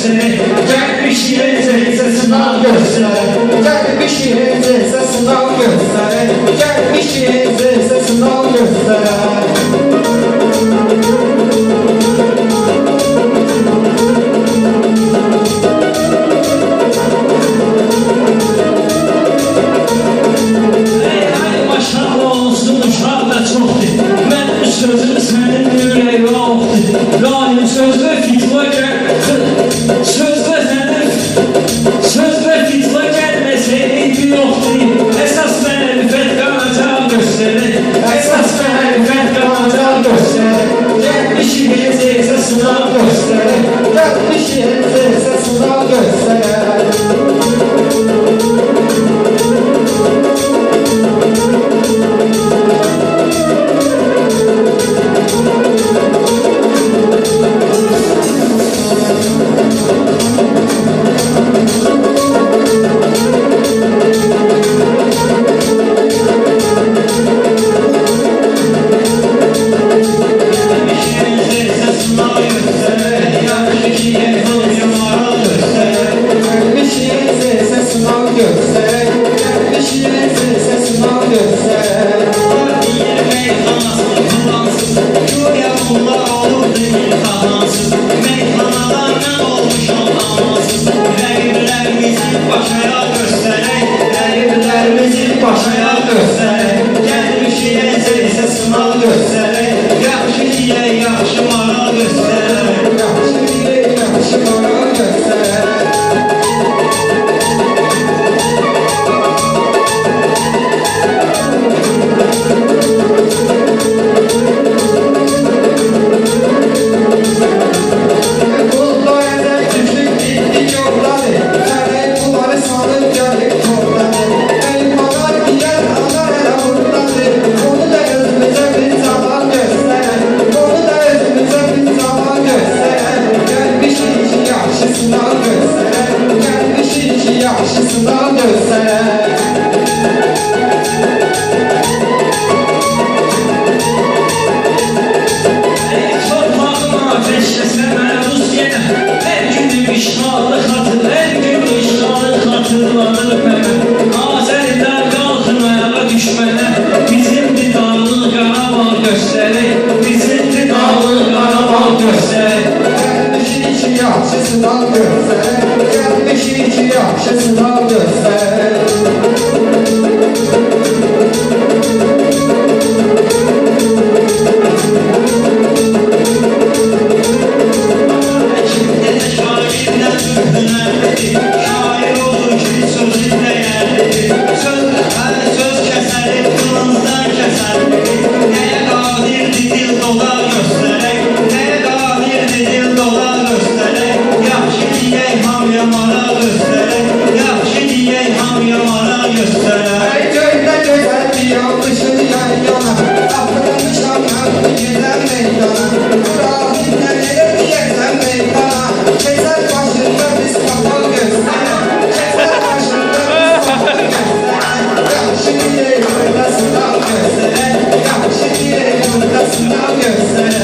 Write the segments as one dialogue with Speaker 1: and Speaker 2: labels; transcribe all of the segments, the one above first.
Speaker 1: göstərək. Gəlmiş yerəcəksə sınav göstərək. Gəlmiş yerəcəksə sınav göstərək. Gəlmiş yerəcəksə sınav göstərək. Sözü sənin ürəyi oxdur. Lakin sözlə fitva sözlə sənin sözlə fitva gəlməsəydi yoxdur. Əsas mərifət qanacaq göstərir. Əsas mərifət qanacaq göstərir. Gəlmiş yerəcəksə sınav göstərir. Gəlmiş yerəcəksə sınav göstərir. Başaya göstərək, gəlmiş yerəcəksə sınav göstərək. Yaxşı diyə yaxşı maral göstərək. Yaxşı diyə yaxşı maral göstərək. Sınav göstərək. Torpağım ateşləsə məruz yenə. Hər günüm işğalı xatır, hər gün işğalı xatırlanır mənə. Azərilər qalxın ayağa düşmənə. Bizimdir dağlıq Qarabağ göstərək. Bizimdir dağlıq Qarabağ göstərək. Gəlmiş iki yaxşı sınav göstərək. Gəlmiş iki yaxşı sınav göstərək. Şair olur ki sözü dəyərlidir. Söz kəsərik, qılınızdan kəsərlik. Nəyə qadirdir dil dolar göstərək. Nəyə qadirdir dil dolar göstərək. Yaxşı deyək hamıya maral göstərək. Yaxşı deyək hamıya maral göstərək. Göydə gözəldir yanlışın yan yana. Atılmışam mən gedən meydana. Rahimlə elə deyəsən meydana. Keçər başında biz kapalı göstərək. Keçər başında biz kapalı göstərək. Yaxşı deyək burada sınav göstərək. Yaxşı deyək burada sınav göstərək.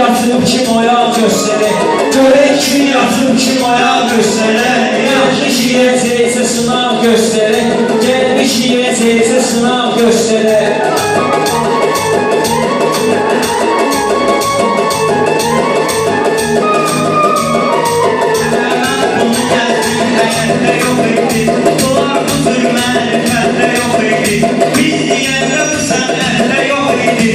Speaker 1: Yatırım kim ayağı göstərək. Görək kim yatırım kim ayağı göstərək. Yaxşı şirəcəksə sınav göstərək. Gəlmiş şirəcəksə sınav göstərək. Biz deyəndə bu sən əhlə yox idi.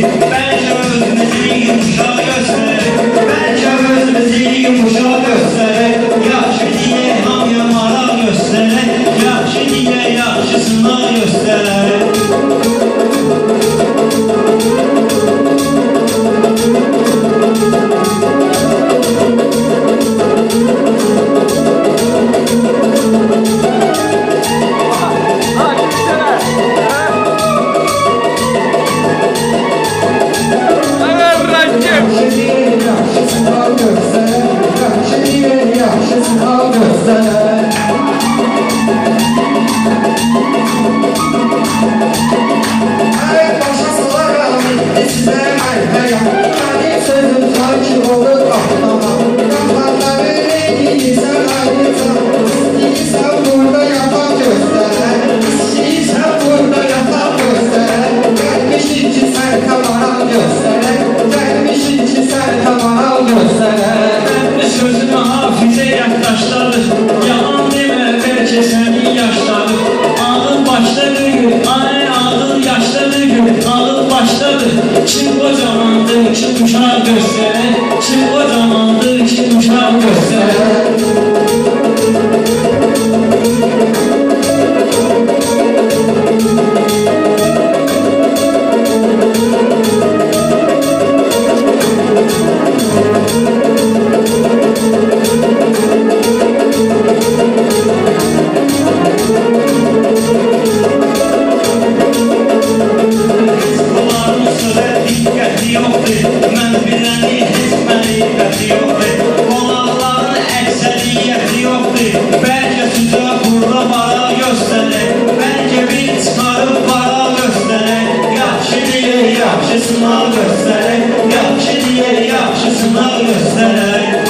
Speaker 1: sınav göstərək. Yaxşı deyər, yaxşı sınav göstərək.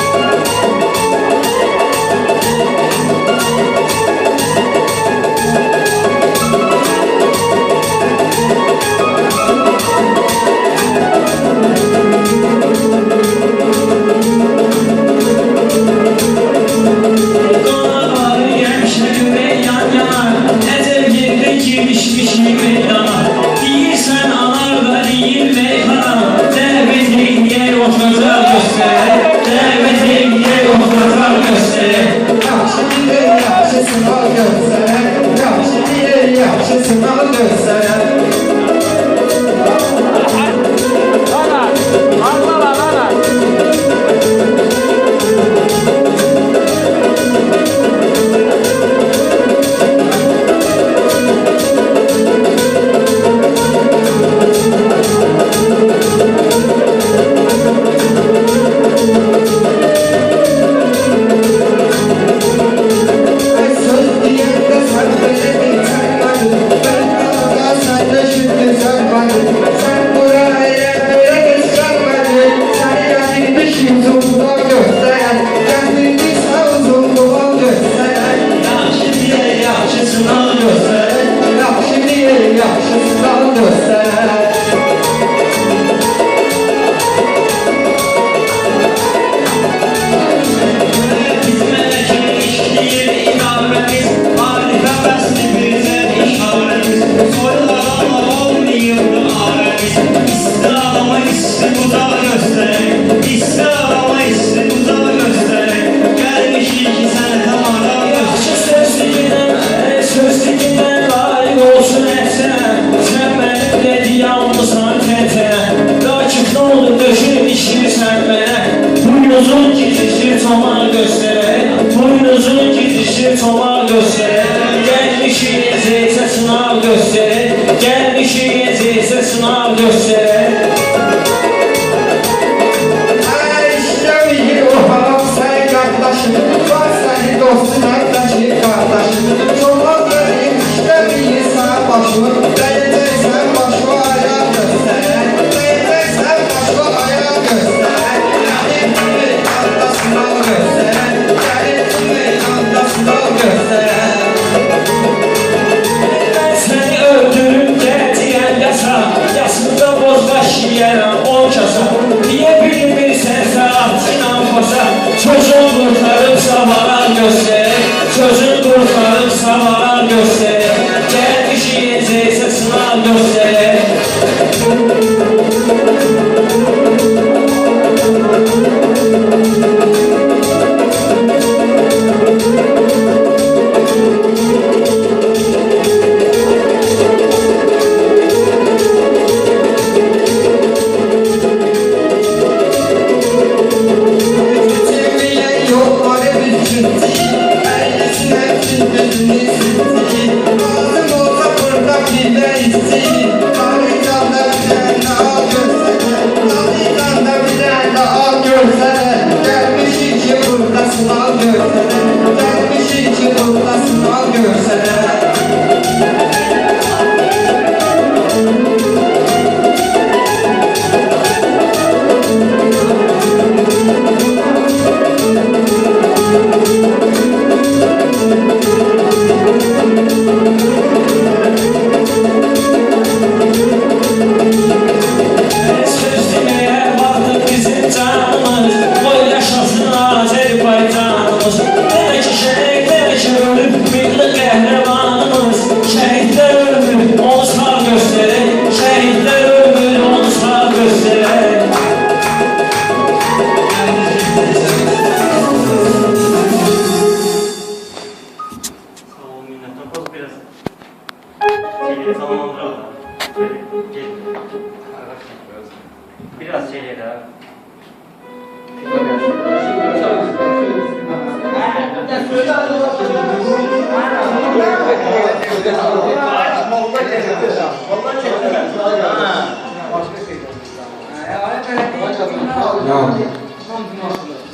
Speaker 2: Biraz şeyleri ha.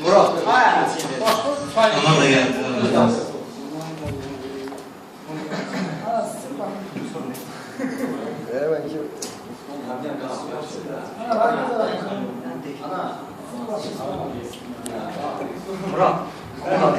Speaker 3: Murat.
Speaker 1: Aman da geldi.
Speaker 3: Evet. Murat. Murat.